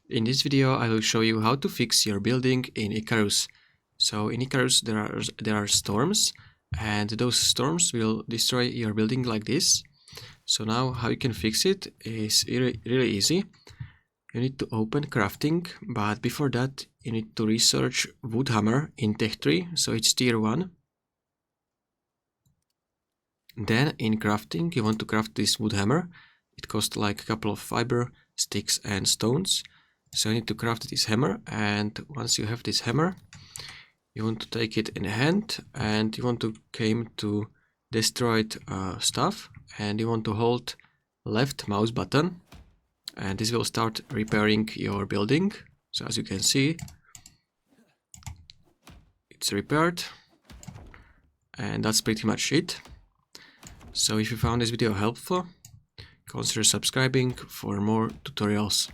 In this video I will show you how to fix your building in ICARUS. So in ICARUS there are storms, and those storms will destroy your building like this. So now how you can fix it is really easy. You need to open crafting, but before that you need to research wood hammer in tech tree, so it's tier 1. Then in crafting you want to craft this wood hammer. It costs like a couple of fiber, sticks and stones. So you need to craft this hammer, and once you have this hammer, you want to take it in hand and you want to aim to destroyed stuff, and you want to hold left mouse button, and this will start repairing your building. So as you can see, it's repaired, and that's pretty much it. So if you found this video helpful, consider subscribing for more tutorials.